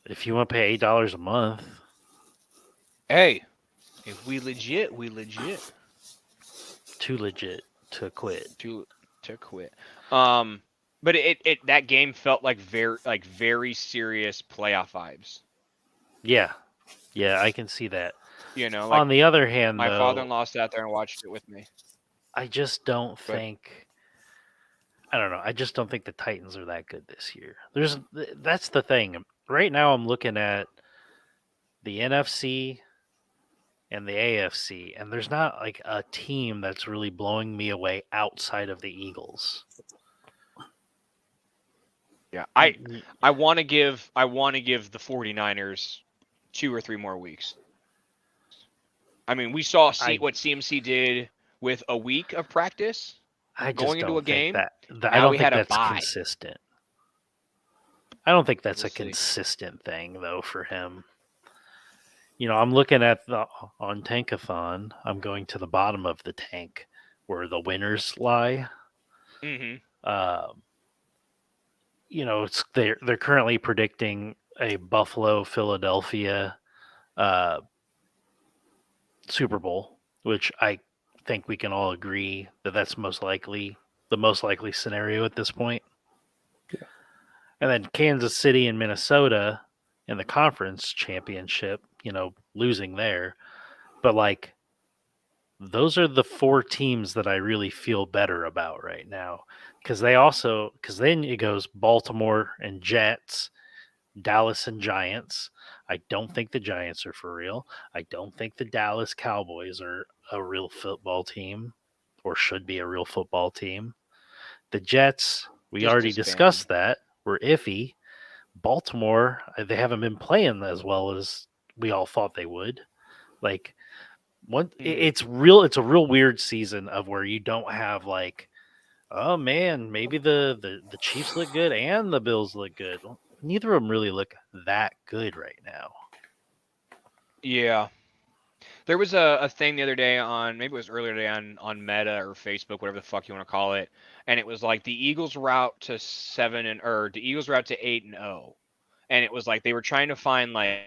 If you want to pay $8 a month. Hey, if we legit, we legit. Too legit to quit. To quit. But that game felt like very serious playoff vibes. Yeah, I can see that. You know, on the other hand, my father-in-law sat there and watched it with me. I just don't think. I don't know. I just don't think the Titans are that good this year. That's the thing. Right now, I'm looking at the NFC and the AFC, and there's not like a team that's really blowing me away outside of the Eagles. Yeah, I want to give the 49ers 2 or 3 more weeks. I mean, we saw what CMC did with a week of practice going into a game. I don't think that's consistent. I don't think that's a consistent thing, though, for him. You know, I'm looking at on Tankathon, I'm going to the bottom of the tank where the winners lie. Mm-hmm. You know, they're currently predicting a Buffalo-Philadelphia Super Bowl, which I think we can all agree that's the most likely scenario at this point. Yeah. And then Kansas City and Minnesota in the conference championship, you know, losing there. But like, those are the 4 teams that I really feel better about right now. Because then it goes Baltimore and Jets, Dallas and Giants. I don't think the Giants are for real. I don't think the Dallas Cowboys are a real football team or should be a real football team. The Jets, we already discussed that. We're iffy. Baltimore, they haven't been playing as well as we all thought they would. Like, It's real. It's a real weird season of where you don't have like, oh man, maybe the Chiefs look good and the Bills look good. Well, neither of them really look that good right now. Yeah. There was a thing the other day on, maybe it was earlier today on Meta or Facebook, whatever the fuck you want to call it, and it was like the Eagles route to 8-0, and it was like they were trying to find like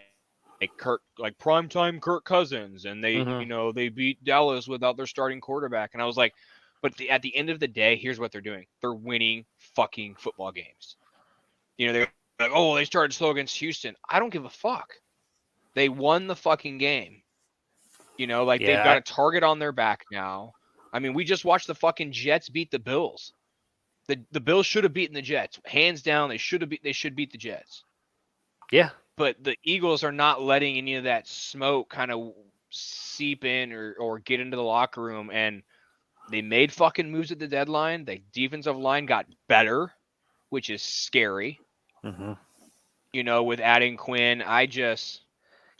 primetime Kirk Cousins, and they they beat Dallas without their starting quarterback, and I was like, but at the end of the day, here's what they're doing: they're winning fucking football games. They're like, oh, they started slow against Houston. I don't give a fuck. They won the fucking game. They've got a target on their back now. I mean, we just watched the fucking Jets beat the Bills. The Bills should have beaten the Jets. Hands down, they should beat the Jets. Yeah. But the Eagles are not letting any of that smoke kind of seep in or get into the locker room. And they made fucking moves at the deadline. The defensive line got better, which is scary. With adding Quinn,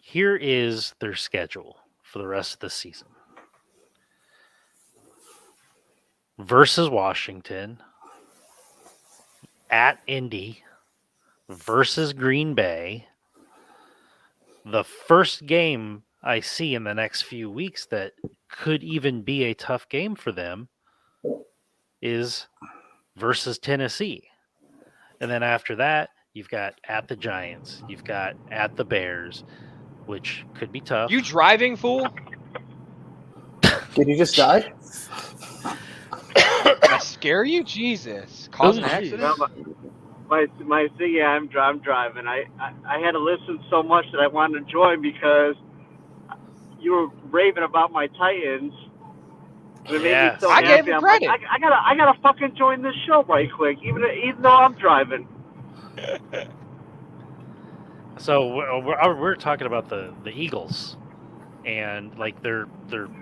Here is their schedule for the rest of the season. Versus Washington, at Indy, versus Green Bay. The first game I see in the next few weeks that could even be a tough game for them is versus Tennessee. And then after that, you've got at the Giants, you've got at the Bears, which could be tough. You driving, fool? Did you just die? Did I scare you? Jesus. Cause an accident? No, my thing, yeah, I'm driving. I had to listen so much that I wanted to join because you were raving about my Titans. And it made me so I happy. gave him credit. Like, I gotta fucking join this show right quick, even though I'm driving. So we're talking about the Eagles and like their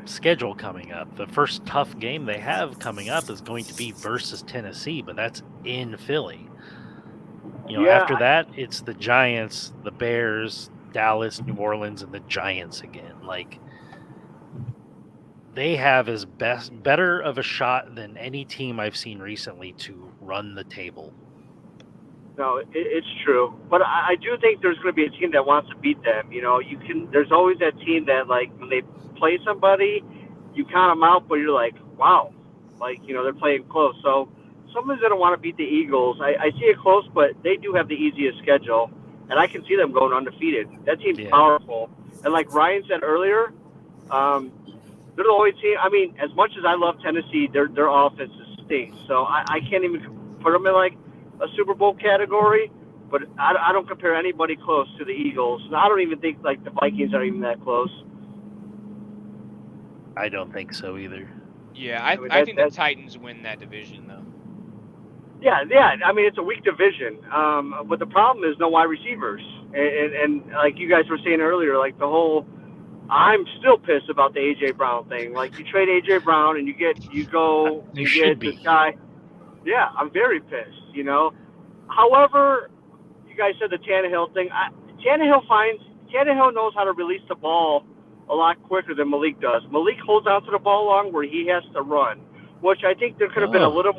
schedule coming up. The first tough game they have coming up is going to be versus Tennessee, but that's in Philly. After that, it's the Giants, the Bears, Dallas, New Orleans, and the Giants again. Like they have better of a shot than any team I've seen recently to run the table. No, it's true, but I do think there's going to be a team that wants to beat them. There's always that team that, like, when they play somebody, you count them out, but you're like, wow, like, they're playing close. So someone's going to want to beat the Eagles. I see it close, but they do have the easiest schedule, and I can see them going undefeated. That team's powerful, and like Ryan said earlier, they're the only team. I mean, as much as I love Tennessee, their offense stinks. So I can't even put them in like a Super Bowl category, but I don't compare anybody close to the Eagles. And I don't even think like the Vikings are even that close. I don't think so either. Yeah, I think the Titans win that division though. Yeah. I mean, it's a weak division, but the problem is no wide receivers. And like you guys were saying earlier, like the whole, I'm still pissed about the AJ Brown thing. Like you trade AJ Brown and you get this guy. Yeah, I'm very pissed. However, you guys said the Tannehill thing. Tannehill knows how to release the ball a lot quicker than Malik does. Malik holds on to the ball long where he has to run, which I think there could have been a little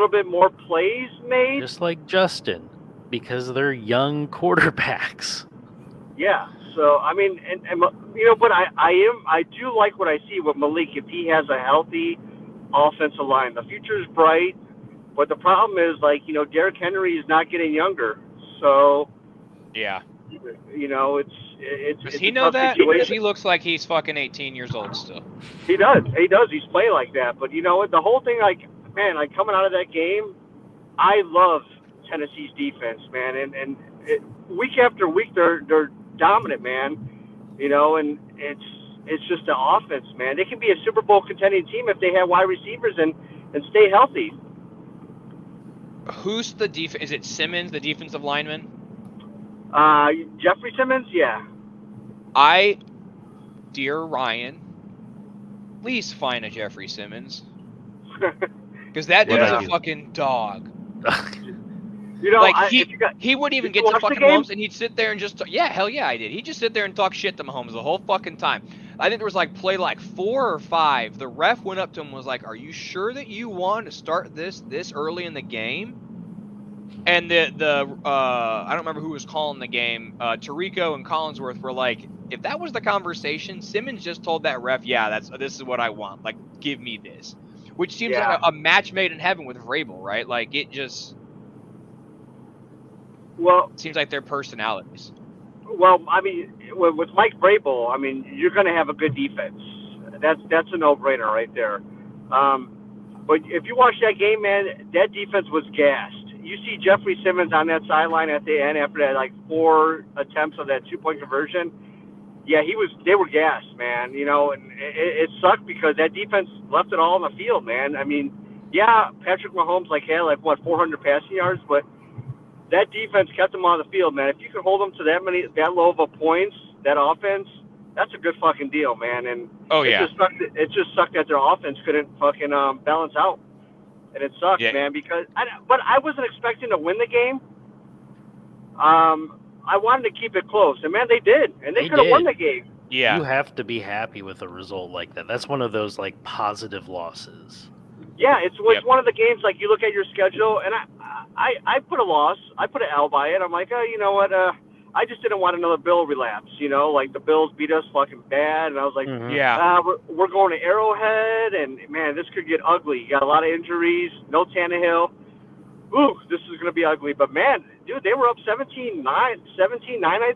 bit more plays made. Just like Justin, because they're young quarterbacks. Yeah. So I mean, but I do like what I see with Malik if he has a healthy offensive line. The future is bright, but the problem is Derrick Henry is not getting younger. So yeah, it's. Does he know that? Because he looks like he's fucking 18 years old still. He does. He's playing like that. But you know what? The whole thing, coming out of that game, I love Tennessee's defense, man, and week after week they're dominant, man. And it's just the offense, man. They can be a Super Bowl contending team if they have wide receivers and stay healthy. Who's the defense? Is it Simmons, the defensive lineman? Jeffrey Simmons, yeah. Dear Ryan, please find a Jeffrey Simmons. Because that dude is a fucking dog. He wouldn't even get to fucking Mahomes, and he'd sit there and just hell yeah, I did. He'd just sit there and talk shit to Mahomes the whole fucking time. I think there was like play like 4 or 5. The ref went up to him and was like, "Are you sure that you want to start this early in the game?" And the I don't remember who was calling the game. Tirico and Collinsworth were like, if that was the conversation, Simmons just told that ref, "Yeah, this is what I want. Like, give me this," which seems like a match made in heaven with Vrabel, right? Like, it just seems like their personalities. Well, I mean, with Mike Vrabel, I mean, you're going to have a good defense. That's a no-brainer right there. But if you watch that game, man, that defense was gassed. You see Jeffrey Simmons on that sideline at the end after that, like 4 attempts of that 2-point conversion. Yeah, they were gassed, man. You know, and it sucked because that defense left it all on the field, man. I mean, yeah, Patrick Mahomes had 400 passing yards, but that defense kept them on the field, man. If you could hold them to that low of a points, that offense, that's a good fucking deal, man. And it just sucked that their offense couldn't fucking balance out, and it sucks, man. Because but I wasn't expecting to win the game. I wanted to keep it close, and man, they did, and they could have won the game. Yeah, you have to be happy with a result like that. That's one of those positive losses. Yeah, it's one of the games you look at your schedule, and I put a loss, I put an L by it. I'm like, you know what? I just didn't want another Bill relapse. You know, the Bills beat us fucking bad, and I was like, we're going to Arrowhead, and man, this could get ugly. You got a lot of injuries, no Tannehill. Ooh, this is gonna be ugly. But man, dude, they were up 17-9, I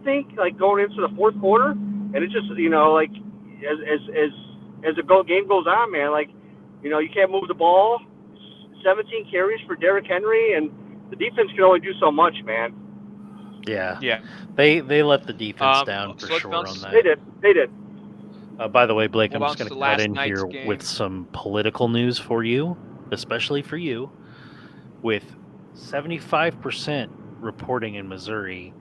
think, going into the fourth quarter, and it just, you know, as the game goes on, man, you know, you can't move the ball. 17 carries for Derrick Henry, and the defense can only do so much, man. Yeah. They let the defense down for sure on that. They did. By the way, Blake, I'm just going to cut in here with some political news for you, especially for you. With 75% reporting in Missouri,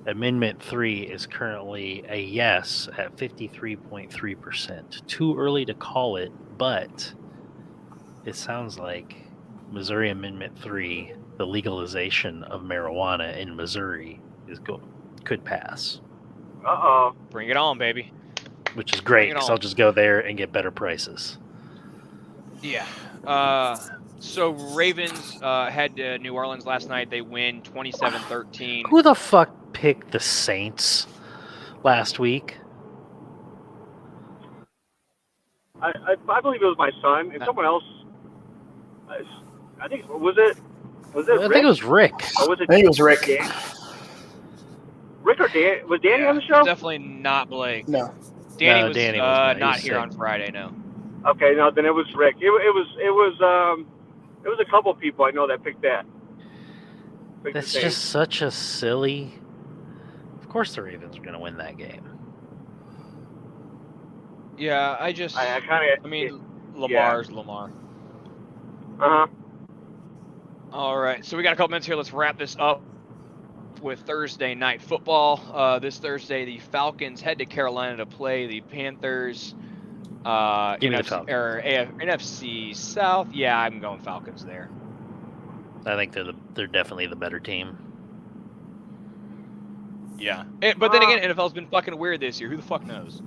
Amendment 3 is currently a yes at 53.3%. Too early to call it, but it sounds like Missouri Amendment 3, the legalization of marijuana in Missouri, could pass. Uh-oh. Bring it on, baby. Which is great, because I'll just go there and get better prices. Yeah. So Ravens head to New Orleans last night. They win 27-13. Who the fuck picked the Saints last week? I believe it was my son. And someone else, I think, was it Rick? I think it was Rick. Or was it I think it was Rick. Dan? Rick or Dan? Was Danny on the show? Definitely not Blake. No. Danny was not here on Friday, no. Okay, no, then it was Rick. It was a couple of people I know that picked that. That's just such a silly. Of course, the Ravens are going to win that game. Yeah, I mean, Lamar's Lamar. All right, so we got a couple minutes here. Let's wrap this up with Thursday night football. This Thursday, the Falcons head to Carolina to play the Panthers. NFC South. Yeah, I'm going Falcons there. I think they're definitely the better team. Yeah, but then again, NFL's been fucking weird this year. Who the fuck knows?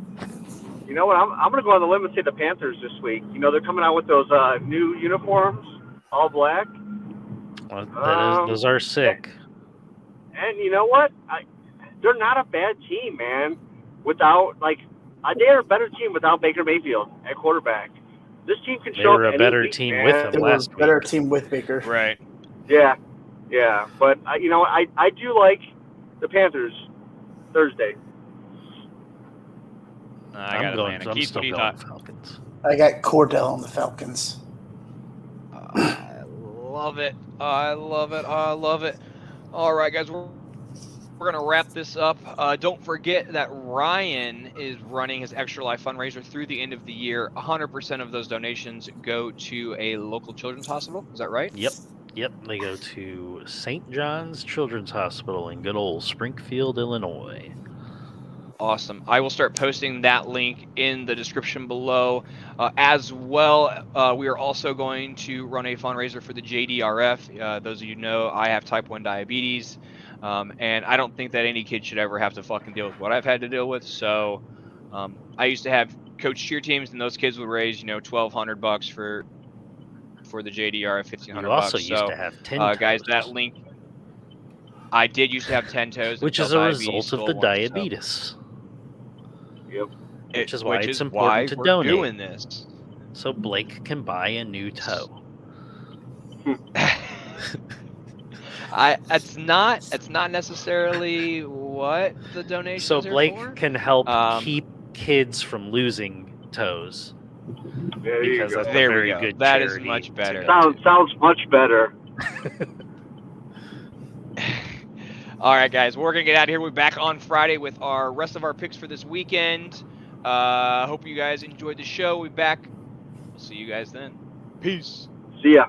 You know what? I'm gonna go on the limb and say the Panthers this week. You know, they're coming out with those new uniforms, all black. Well, those are sick. And you know what? They're not a bad team, man. Without they are a better team without Baker Mayfield at quarterback. This team can show up. They were a better team with him last week. Better team with Baker. Right. Yeah. But you know, I do like the Panthers Thursday. I'm still going Falcons. I got Cordell on the Falcons. I love it. All right, guys, we're going to wrap this up. Don't forget that Ryan is running his Extra Life fundraiser through the end of the year. 100% of those donations go to a local children's hospital. Is that right? Yep. They go to St. John's Children's Hospital in good old Springfield, Illinois. Awesome. I will start posting that link in the description below. As well, we are also going to run a fundraiser for the JDRF. Those of you know, I have type 1 diabetes. And I don't think that any kid should ever have to fucking deal with what I've had to deal with. So I used to have coach cheer teams, and those kids would raise, $1,200 for the JDR at $1,500. You also used to have 10 guys, toes, that link. I did used to have 10 toes, which is a result of the diabetes. Yep. Which is why it's important to we're donate. doing this. So Blake can buy a new toe. It's not necessarily what the donations So are Blake for. can help keep kids from losing toes. There you Because go. that's a There we very go. good That is charity much to better. go to. Sounds much better. All right, guys, we're gonna get out of here. We're back on Friday with our rest of our picks for this weekend. Hope you guys enjoyed the show. We'll be back. We'll see you guys then. Peace. See ya.